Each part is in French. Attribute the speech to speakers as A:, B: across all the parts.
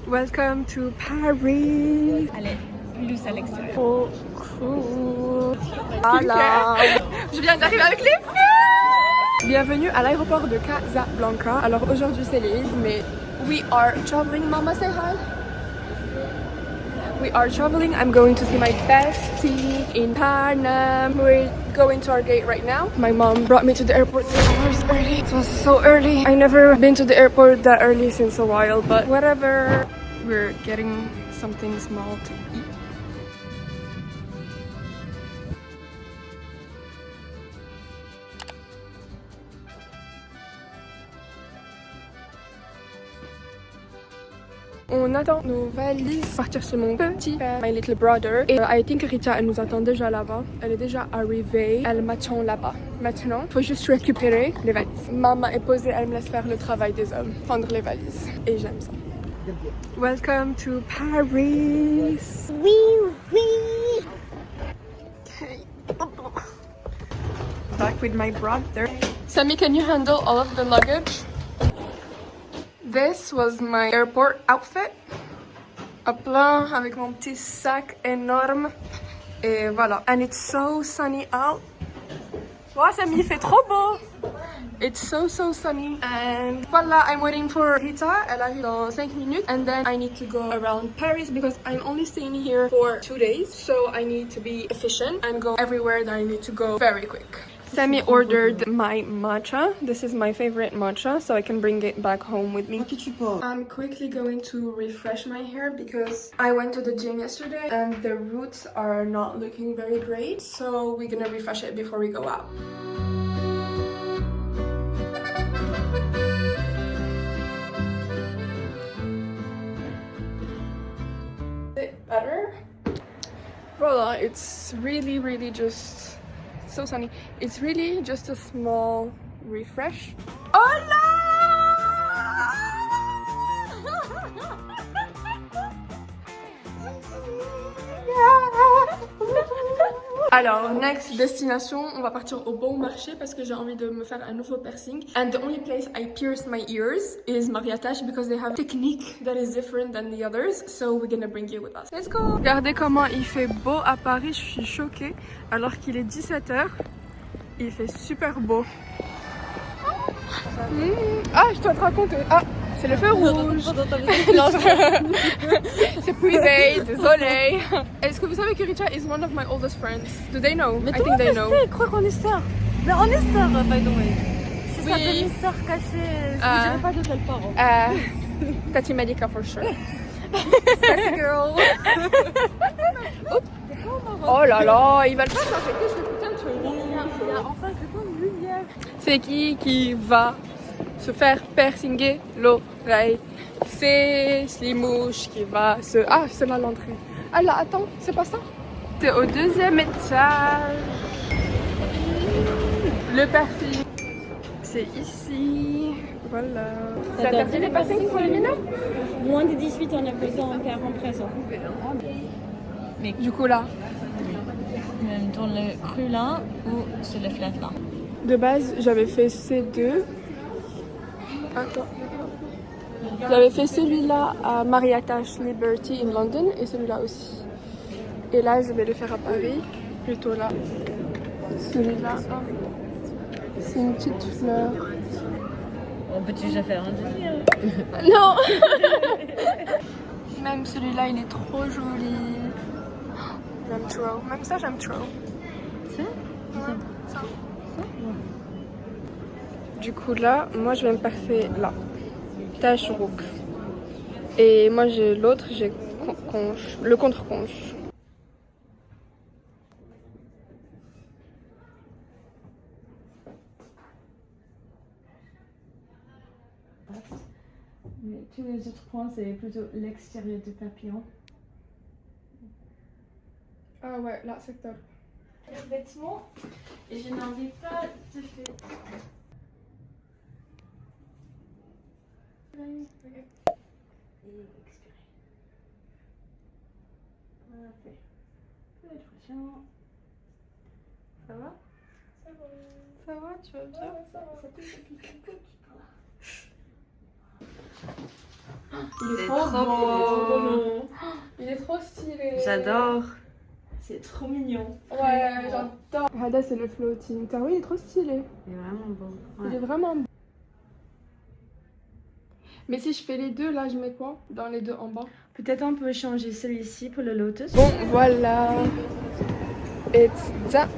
A: Welcome to Paris.
B: Elle est plus à l'extérieur.
A: Oh, cool. Voilà. Je viens d'arriver avec les filles. Bienvenue à l'aéroport de Casablanca. Alors aujourd'hui c'est l'Eid, mais we are traveling. Mama, say hi. We are traveling. I'm going to see my bestie in Panam. We're going to our gate right now. My mom brought me to the airport 3 hours early. It was so early. I never been to the airport that early since a while, but whatever. We're getting something small to eat. On attend nos valises partir chez mon petit père, my little brother. Et I think Rita, elle nous attend déjà là-bas. Elle est déjà arrivée. Elle m'attend là-bas. Maintenant, il faut juste récupérer les valises. Maman est posée, elle me laisse faire le travail des hommes, prendre les valises. Et j'aime ça. Welcome to Paris.
B: Oui, oui.
A: Okay. Back with my brother. Sammy, can you handle all of the luggage? This was my airport outfit. Hop là, avec mon petit sac énorme. Et voilà. And it's so sunny out. Wow, Sammy, il fait trop beau. It's so sunny. And voilà, I'm waiting for Rita. Elle arrive dans 5 minutes. And then I need to go around Paris because I'm only staying here for 2 days. So I need to be efficient and go everywhere that I need to go very quick. Sammy ordered my matcha. This is my favorite matcha, so I can bring it back home with me. I'm quickly going to refresh my hair because I went to the gym yesterday and the roots are not looking very great. So we're gonna refresh it before we go out. Is it better? Voila, it's really just so sunny. It's really just a small refresh. Hola! Alors, next destination, on va partir au Bon Marché parce que j'ai envie de me faire un nouveau piercing. And the only place I pierce my ears is Mariatage because they have a technique that is different than the others. So we're gonna bring you with us. Let's go! Regardez comment il fait beau à Paris, je suis choquée. Alors qu'il est 17h, il fait super beau. Ah, je dois te raconter. Ah, c'est le feu rouge. Non, c'est privé, désolé. Est-ce que vous savez que Richa is one of my oldest friends? Do they know?
B: Mais
A: I think they know.
B: Je crois qu'on est sœurs. Mais on est sœurs, by the way. C'est
A: Oui.
B: ça, demi-sœur cachée. Je ne dirais pas de quel parent.
A: Tati Malika for sure.
B: Sassy girl.
A: Oh là là, ils veulent pas s'infecter ce putain de feu rouge.
B: Il y a en face de toi une lumière.
A: C'est qui va se faire piercinger l'oreille? C'est Slimouche qui va se... Ah, c'est là l'entrée. Ah là, attends, c'est pas ça? C'est au 2e étage. Le piercing. C'est ici. Voilà. C'est interdit les piercings pour les mineurs?
B: Moins de 18, on a besoin d'un parent présent.
A: Mais du coup là,
B: Même dans le cru là ou sur le flat là.
A: de base, j'avais fait C2. Attends. J'avais fait celui-là à Mariatage Liberty in London et celui-là aussi. Et là, je vais le faire à Paris, plutôt là. Celui-là, c'est une petite fleur.
B: On peut déjà faire un désir.
A: Non. Même celui-là, il est trop joli. J'aime trop. Même ça, j'aime trop. Ça. Du coup là, moi je vais me percer là. Tache rouge. Et moi j'ai l'autre, j'ai conche, le contre-conche.
B: Mais tous les autres points, c'est plutôt l'extérieur du papillon.
A: Ah ouais, là c'est top.
B: Les vêtements, et je n'en ai pas de fait.
A: Okay.
B: Et expirer. Voilà, fait. Pénétration. Ça va?
A: Ça va. Ça va, tu vas bien?
B: Ça va. Ça te fait
A: Il est trop beau. Il est trop stylé.
C: J'adore.
B: C'est trop mignon.
A: Ouais, j'adore. Hada, c'est le floating. Oui, il est trop stylé.
C: Il est vraiment beau.
A: Il est vraiment beau. Mais si je fais les deux, là, je mets quoi dans les deux en bas?
C: Peut-être on peut changer celui-ci pour le lotus.
A: Bon, voilà. It's done.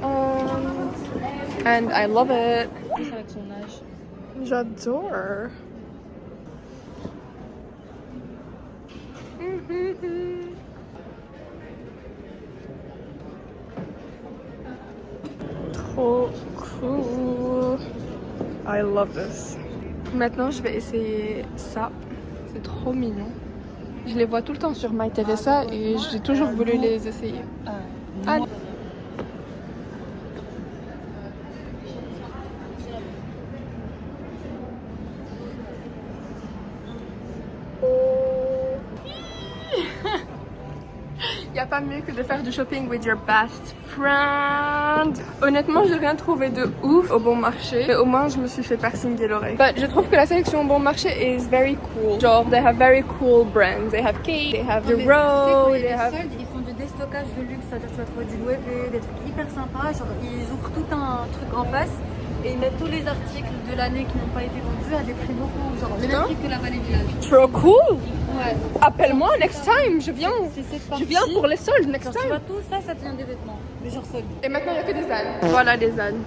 A: And I love it.
B: Plus avec son âge.
A: J'adore. Trop cool. I love this. Maintenant, je vais essayer ça. C'est trop mignon. Je les vois tout le temps sur My Teresa et j'ai toujours voulu les essayer. Ah. Il n'y a pas mieux que de faire du shopping with your best friend. Honnêtement, j'ai rien trouvé de ouf au bon marché, mais au moins je me suis fait piercinguer l'oreille. But je trouve que la sélection au bon marché is very cool. Genre, they have very cool brands. They have Kate, they have The Row, they have...
C: Soldes, ils font du déstockage de luxe, c'est-à-dire que tu vas trouver du Loewe, des trucs hyper sympas. Genre, ils ouvrent tout un truc en face et ils mettent tous les articles de l'année qui n'ont pas été vendus à des prix beaucoup, genre le même prix que la Vallée Village.
A: Trop cool!
C: Ouais.
A: Appelle-moi next time, je viens.
C: C'est cette
A: Je
C: partie.
A: viens pour les soldes next
C: Genre, tu
A: time.
C: vois tout ça, ça tient des vêtements. Mais genre soldes.
A: Et maintenant, il n'y a que des ânes. Voilà les ânes.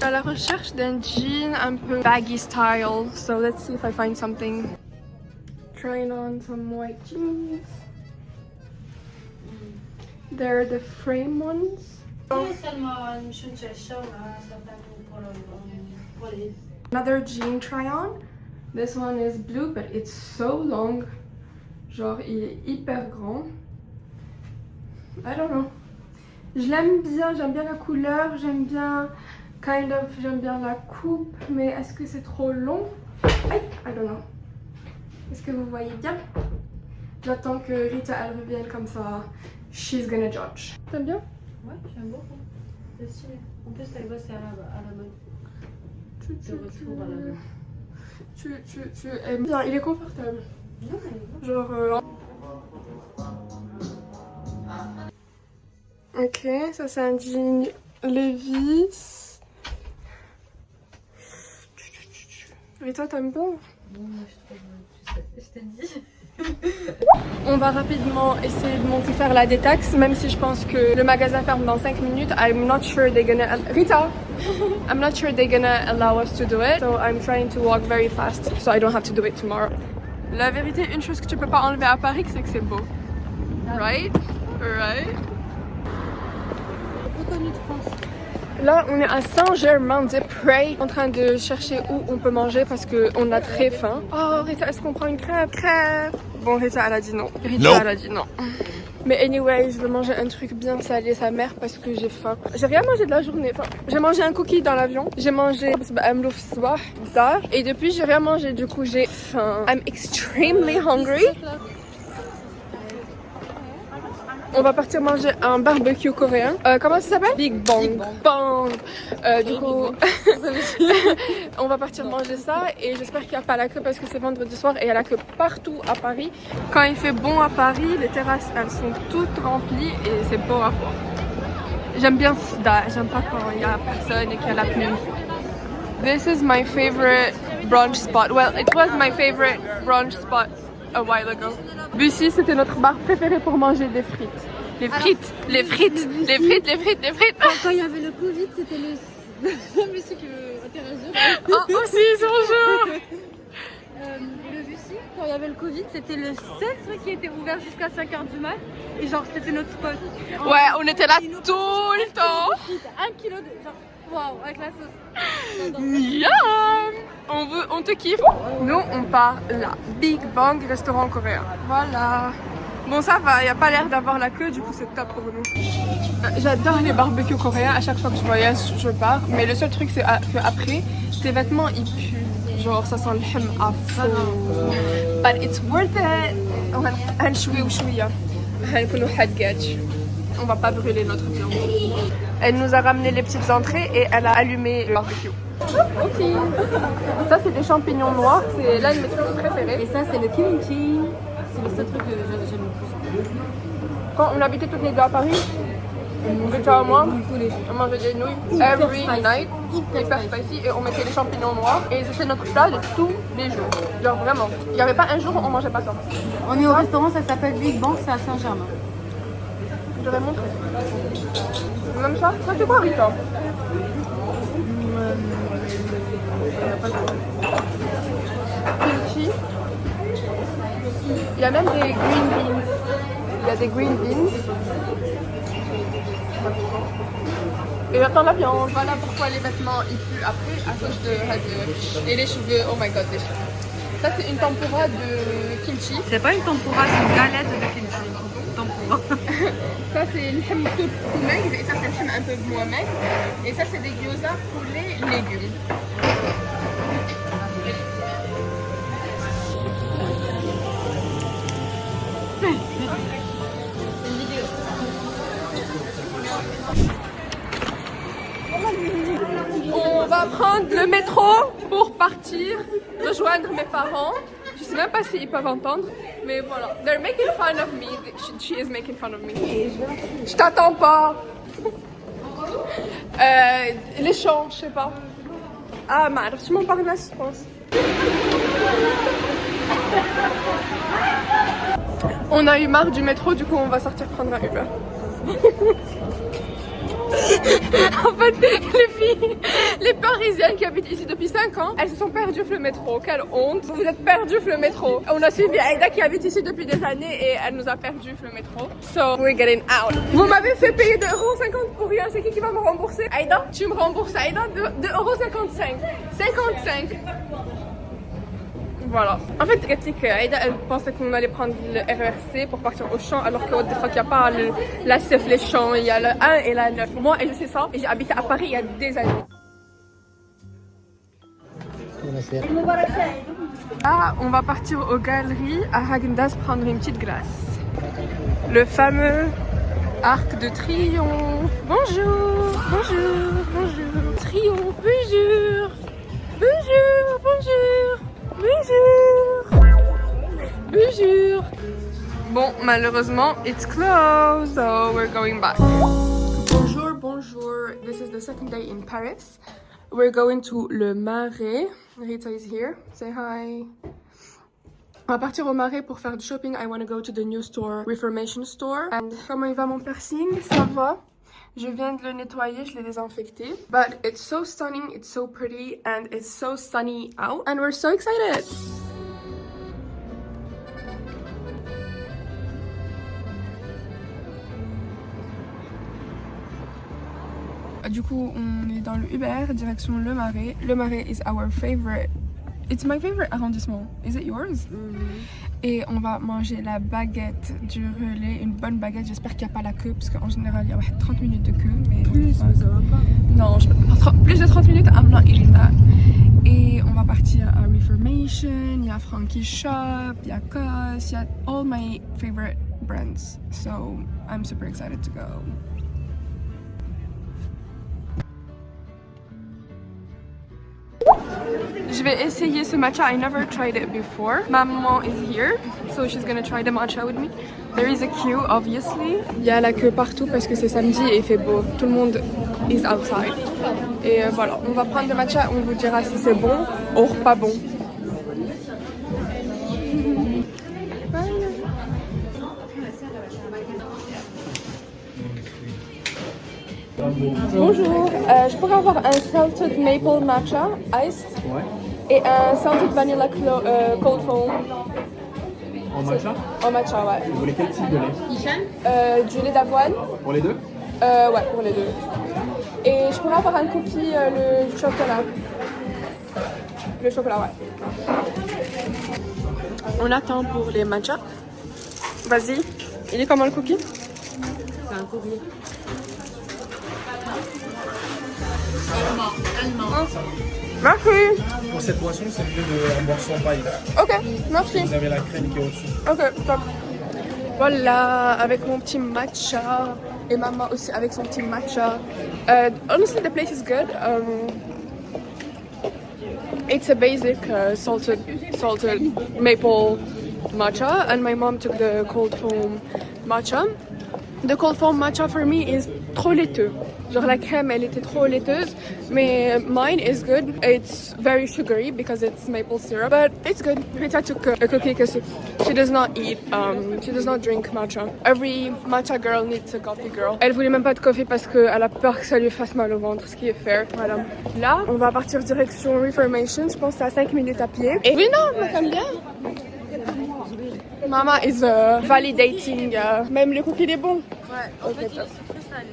A: À la recherche d'un jean un peu baggy style. So let's see if I find something. Trying on some white jeans. They're the frame ones. Another jean try on. This one is blue, but it's so long. Genre, il est hyper grand. I don't know. Je l'aime bien, j'aime bien la couleur, j'aime bien j'aime bien la coupe, mais est-ce que c'est trop long? Aïe, I don't know. Est-ce que vous voyez bien? J'attends que Rita elle revienne comme ça. She's gonna judge. T'aimes bien?
C: Ouais, j'aime beaucoup. C'est stylé. En plus, ta gosse est à la mode.
A: Tu aimes bien, il est confortable. Genre... Ok, ça c'est un jean Levi's. Et toi t'aimes bien?
C: Bon, moi je trouve, je t'ai dit.
A: On va rapidement essayer de monter faire la détaxe, même si je pense que le magasin ferme dans 5 minutes. I'm not sure they're gonna... Rita! I'm not sure they're gonna allow us to do it. So I'm trying to walk very fast, so I don't have to do it tomorrow. La vérité, une chose que tu peux pas enlever à Paris, c'est que c'est beau. Right? Right?
C: Plus connu de France.
A: Là, on est à Saint-Germain-des-Prés en train de chercher où on peut manger parce qu'on a très faim. Oh, Rita, est-ce qu'on prend une crêpe? Crêpe! Bon, Rita, elle a dit non. Rita, elle a dit non. Mais anyway, je veux manger un truc bien salé, sa mère, parce que j'ai faim. J'ai rien mangé de la journée. Enfin, j'ai mangé un cookie dans l'avion. J'ai mangé tard. Et depuis, j'ai rien mangé. Du coup, j'ai faim. I'm extremely hungry. On va partir manger un barbecue coréen. Comment ça s'appelle? Big Bang. Du coup, on va partir manger ça et j'espère qu'il n'y a pas la queue parce que c'est vendredi soir et il y a la queue partout à Paris. Quand il fait bon à Paris, les terrasses elles sont toutes remplies et c'est beau à voir. J'aime bien ça, j'aime pas quand il y a personne et qu'il y a la pluie. This is my favorite brunch spot. Well, it was my favorite brunch spot a while ago. Bussy, c'était notre bar préféré pour manger des frites. Les frites, les frites, les frites, les frites, les frites.
C: Quand il y avait le Covid, c'était le monsieur qui veut interagir.
A: Oh, aussi, bonjour.
C: Le Bussy, quand il y avait le Covid, c'était le seul truc qui était ouvert jusqu'à 5h du mat. Et genre, c'était notre spot.
A: Ouais, on était là tout le temps.
C: 1 kilo de... Genre, waouh, avec la sauce.
A: Yum. On te kiffe. Nous, on part là. Big Bang, restaurant coréen. Voilà. Bon, ça va, il n'y a pas l'air d'avoir la queue, du coup c'est top pour nous. J'adore les barbecues coréens, à chaque fois que je voyage, je pars. Mais le seul truc, c'est qu'après, tes vêtements, ils puent. Genre, ça sent le hem à fond. But it's worth it. On va pas brûler notre viande. Elle nous a ramené les petites entrées et elle a allumé le barbecue. Ok. Ça, c'est des champignons noirs. C'est l'un de mes trucs préférés.
C: Et ça, c'est le kimchi. C'est le seul truc que j'aime le plus.
A: Quand on habitait toutes les deux à Paris, Rita et moi,
C: Tous les jours.
A: on mangeait des nouilles
C: Hyper
A: every
C: spicy.
A: night, hyper spicy, et on mettait les champignons noirs, et c'était notre plat de tous les jours. Genre vraiment, il n'y avait pas un jour où on mangeait pas ça.
C: On est au restaurant, ça s'appelle Big Bang, c'est à Saint-Germain.
A: Je vais montrer. Même ça, ça c'est quoi Rita? Kimchi. Il y a même des green beans. Il y a des green beans. Et j'attends la viande. Voilà pourquoi les vêtements ils puent après à cause de et les cheveux. Oh my god, les cheveux. Ça c'est une tempura de kimchi.
C: C'est pas une tempura, c'est une galette de kimchi. Tempura.
A: Ça c'est le hem tout maigre et ça c'est le hem un peu moins maigre. Et ça c'est des gyoza pour les légumes. On va prendre le métro pour partir rejoindre mes parents. Je sais même pas s'ils peuvent entendre, mais voilà. They're making fun of me. She is making fun of me. Je t'attends pas. Les champs, je sais pas. Ah, merde, je m'en parle là, je pense. On a eu marre du métro, du coup on va sortir prendre un Uber. En fait, les filles, les Parisiennes qui habitent ici depuis 5 ans, elles se sont perdues le métro. Quelle honte! Vous êtes perdues le métro. On a suivi Aïda qui habite ici depuis des années et elle nous a perdues le métro. So, we're getting out. Vous m'avez fait payer 2,50€ pour rien. C'est qui va me rembourser? Aïda, tu me rembourses Aïda 2,55€. 55. Voilà. En fait, Aïda, elle pensait qu'on allait prendre le RERC pour partir au champ, alors que what the fuck, il n'y a pas la CEF les champs, il y a le 1 et la 9. Moi, et je sais ça, et j'ai habité à Paris il y a des années. Là, on va partir aux galeries à Häagen-Dazs prendre une petite glace. Le fameux Arc de Triomphe. Bonjour, bonjour, bonjour. Triomphe, bonjour. Bonjour, bonjour. Bonjour. Bonjour. Bon, malheureusement, it's closed, so we're going back. Bonjour, bonjour. This is the second day in Paris. We're going to Le Marais. Rita is here. Say hi. On va partir au Marais pour faire du shopping. I want to go to the new store, Reformation store. And comment il va mon piercing? Ça va. Je viens de le nettoyer, je l'ai désinfecté. But it's so stunning, it's so pretty, and it's so sunny out. And we're so excited! Du coup, on est dans le Uber, direction Le Marais. Le Marais is our favorite. It's my favorite arrondissement. Is it yours? Et on va manger la baguette du relais, une bonne baguette. J'espère qu'il n'y a pas la queue, parce qu'en général, il y a 30 minutes de queue. Mais plus, ça va pas. Non, plus de 30 minutes, I'm not eating that. Et on va partir à Reformation, il y a Frankie Shop, il y a COS, il y a all my favorite brands. So, I'm super excited to go. Je vais essayer ce matcha. I never tried it before. Maman is here, so she's gonna try the matcha with me. There is a queue, obviously. Il y a la queue partout parce que c'est samedi et il fait beau. Tout le monde is outside. Et voilà, on va prendre le matcha. On vous dira si c'est bon ou pas bon. Bonjour, je pourrais avoir un salted maple matcha iced et un salted vanilla cold foam.
D: En matcha?
A: En matcha, ouais.
D: Vous voulez quel type de lait?
A: Du lait d'avoine.
D: Pour les deux?
A: Ouais, pour les deux. Et je pourrais avoir un cookie, le chocolat. Le chocolat, ouais. On attend pour les matchas. Vas-y. Il est comment le cookie?
C: C'est un courrier.
A: Merci.
D: Pour cette boisson, c'est mieux de boire sans paille.
A: Ok, merci.
D: Vous avez la crème qui est au-dessus.
A: Ok, top. Voilà, avec mon petit matcha. Et maman aussi avec son petit matcha. Honestly, the place is good. It's a basic salted maple matcha, and my mom took the cold foam matcha. The cold foam matcha for me is trop laiteux. Genre la crème elle était trop laiteuse, mais mine is good. It's very sugary because it's maple syrup, but it's good. Rita took a cookie because she does not drink matcha. Every matcha girl needs a coffee girl. Elle voulait même pas de coffee parce qu'elle a peur que ça lui fasse mal au ventre, ce qui est fair. Voilà. Là, on va partir direction Reformation. Je pense que c'est à 5 minutes à pied. Et oui, non, mais comme bien. Mama is validating. Même le cookie il est bon.
C: Ouais, en fait, il est sucré salé.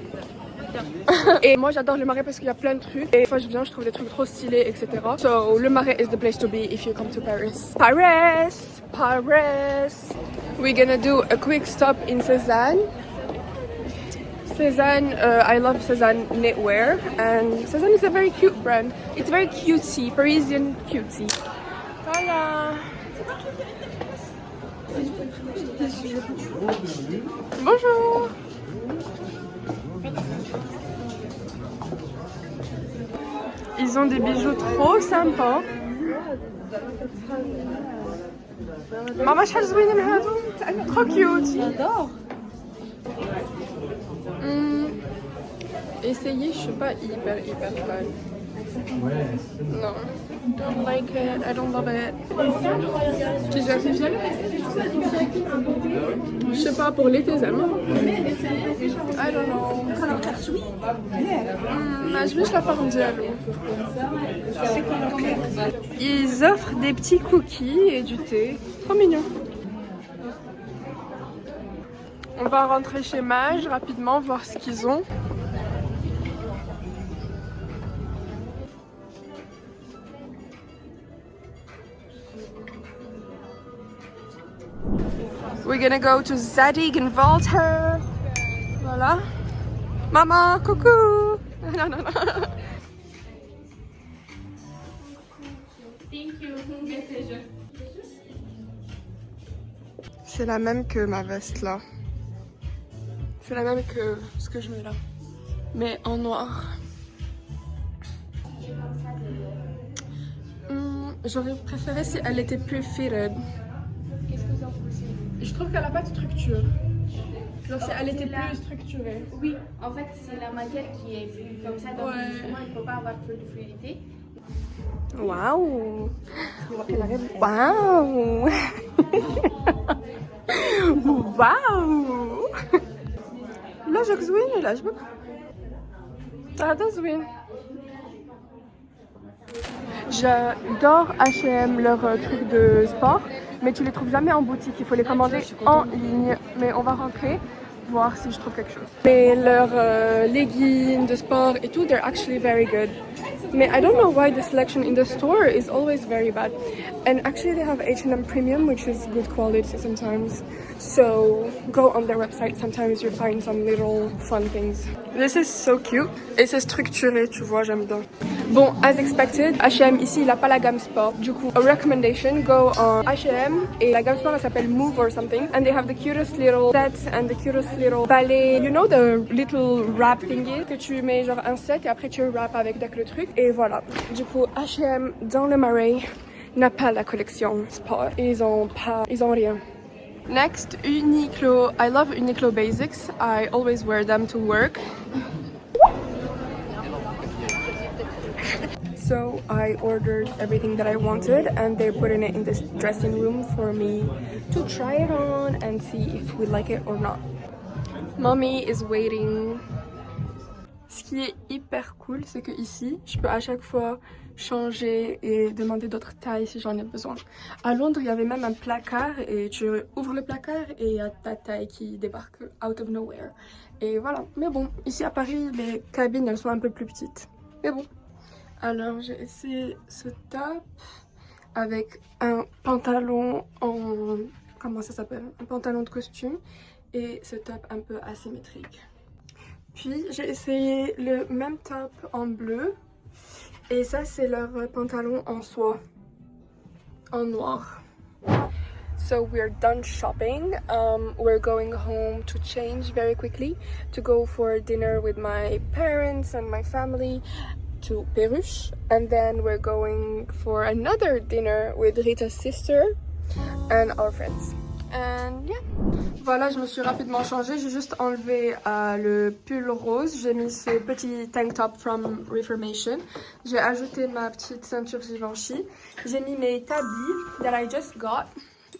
A: Et moi j'adore le Marais parce qu'il y a plein de trucs. Et une fois je viens, je trouve des trucs trop stylés, etc. So le Marais is the place to be if you come to Paris. Paris! Paris! We're gonna do a quick stop in Cézanne. Cézanne, I love Cézanne knitwear. And Cézanne is a very cute brand. It's very cutesy, Parisian cutesy. Voilà! Bonjour! Ils ont des bijoux trop sympas. Maman, شحال زوينين هادو. Trop cute.
C: J'adore.
A: Essayer, je suis pas hyper fan. Non. Don't like it. I don't love it. Je sais pas, pour l'été, j'aime. I don't know. Je vais la faire dialogue. Ils offrent des petits cookies et du thé. Trop mignon. On va rentrer chez Mage rapidement, voir ce qu'ils ont. We're gonna go to Zadig and Walter. Voilà. Maman, coucou. Non, non, non.
B: Thank you.
A: C'est la même que ma veste là. C'est la même que ce que je mets là. Mais en noir. J'aurais préféré si elle était plus fitted.
B: Qu'est-ce que vous en pensez?
A: Je trouve qu'elle a pas de structure. Genre si elle était plus structurée.
B: Oui, en fait, c'est la matière qui est comme ça, donc justement, il ne peut pas avoir trop de fluidité.
A: Waouh! Waouh! Waouh! Là, je زوين là, je peux. هذا زوين. J'adore H&M, leur truc de sport, mais tu les trouves jamais en boutique, il faut les commander en ligne. Mais on va rentrer, voir si je trouve quelque chose. Mais leurs leggings de sport et tout, they're actually very good. Mais I don't know why the selection in the store is always very bad. And actually they have H&M Premium, which is good quality sometimes. So go on their website, sometimes you find some little fun things. This is so cute. Et c'est structuré, tu vois, j'aime bien. Bon, as expected, H&M ici, il a pas la gamme sport. Du coup, a recommendation, go on H&M. Et la gamme sport, elle s'appelle Move or something. And they have the cutest little sets and the cutest little balais. You know the little wrap thingy que tu mets genre un set et après tu wrap avec le truc. Et voilà. Du coup, H&M dans le Marais n'a pas la collection sport. Ils ont rien. Next, Uniqlo. I love Uniqlo basics. I always wear them to work. So I ordered everything that I wanted and they're putting it in this dressing room for me to try it on and see if we like it or not. Mommy is waiting. Ce qui est hyper cool, c'est que ici, je peux à chaque fois changer et demander d'autres tailles si j'en ai besoin. À Londres, il y avait même un placard et tu ouvres le placard et il y a ta taille qui débarque out of nowhere. Et voilà. Mais bon, ici à Paris, les cabines, elles sont un peu plus petites. Mais bon. Alors j'ai essayé ce top avec un pantalon en... comment ça s'appelle? Un pantalon de costume et ce top un peu asymétrique. Puis j'ai essayé le même top en bleu et ça c'est leur pantalon en soie, en noir. So we're done shopping. We're going home to change very quickly to go for dinner with my parents and my family. to Perruche, and then we're going for another dinner with Rita's sister and our friends. And yeah. Voilà, je me suis rapidement changée. J'ai juste enlevé le pull rose. J'ai mis ce petit tank top from Reformation. J'ai ajouté ma petite ceinture Givenchy. J'ai mis mes tabis that I just got.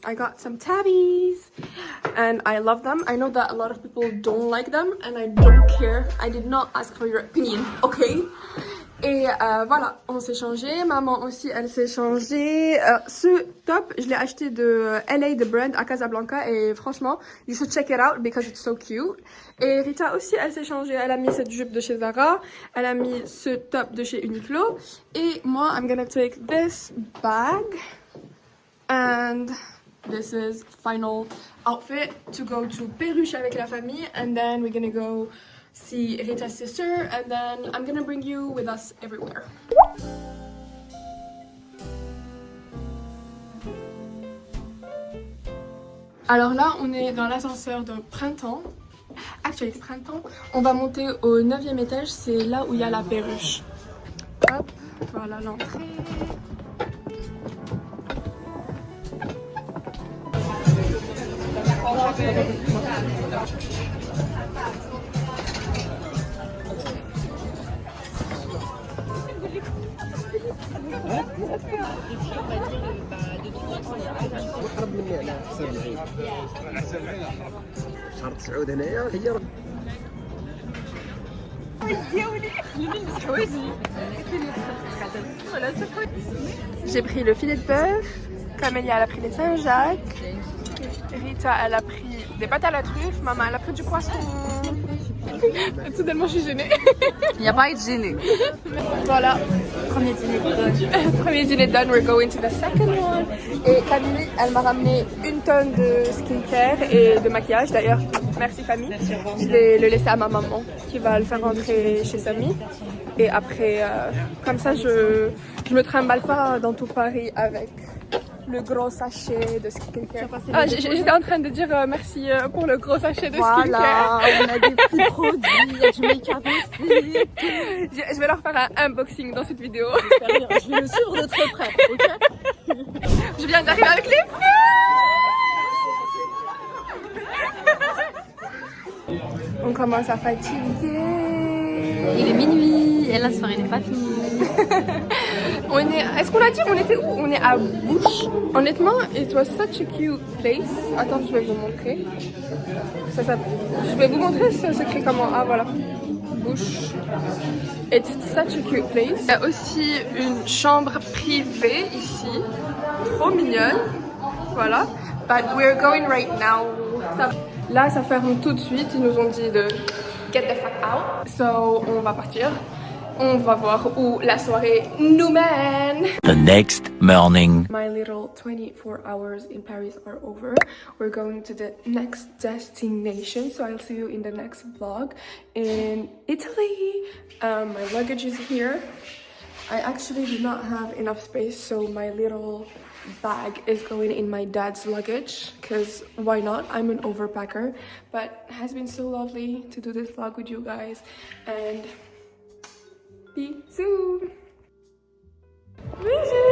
A: I got some tabbies and I love them. I know that a lot of people don't like them and I don't care. I did not ask for your opinion, okay? Et voilà, on s'est changé. Maman aussi, elle s'est changée. Ce top, je l'ai acheté de LA, The Brand, à Casablanca. Et franchement, you should check it out because it's so cute. Et Rita aussi, elle s'est changée. Elle a mis cette jupe de chez Zara. Elle a mis ce top de chez Uniqlo. Et moi, I'm gonna take this bag. And this is final outfit to go to Perruche avec la famille. And then we're gonna go see Rita's sister, and then I'm gonna bring you with us everywhere. Alors là, on est dans l'ascenseur de printemps. Actually, printemps. On va monter au 9e étage, c'est là où il y a la perruche. Hop, voilà l'entrée.
E: شرط سعود هنايا هي
A: J'ai pris le filet de bœuf, Camélia elle a pris les Saint-Jacques, Rita elle a pris des pâtes à la truffe, maman elle a pris du poisson. Soudainement je suis gênée.
B: Il n'y a pas à être gêné.
A: Voilà,
C: Premier dîner done.
A: premier dîner done, we're going to the second one. Et Camille elle m'a ramené une tonne de skincare et de maquillage. D'ailleurs, merci Camille. Je vais le laisser à ma maman qui va le faire rentrer chez Samy. Et après, comme ça je me trimballe pas dans tout Paris avec le gros sachet de skincare. Ah, j'étais en train de dire merci pour le gros sachet de skincare.
C: Voilà, on a des petits produits, il y a du make-up aussi.
A: Je vais leur faire un unboxing dans cette vidéo.
C: Je vais le suivre de très près, ok?
A: Je viens d'arriver avec les fruits. On commence à fatiguer.
C: Il est minuit et la soirée n'est pas finie.
A: Est-ce qu'on l'a dit? On était où? On est à Bouche. Honnêtement, it was such a cute place. Attends, je vais vous montrer. Je vais vous montrer, ça s'écrit comment. Ah voilà. Bouche. It's such a cute place. Il y a aussi une chambre privée ici. Trop mignonne. Voilà. But we're going right now. Là, ça ferme tout de suite. Ils nous ont dit de get the fuck out. So, on va partir. On va voir où la soirée nous mène.
F: The next morning.
A: My little 24 hours in Paris are over. We're going to the next destination, so I'll see you in the next vlog in Italy. My luggage is here. I actually do not have enough space, so my little bag is going in my dad's luggage, because why not? I'm an overpacker. But it has been so lovely to do this vlog with you guys, and see you soon. Bisous.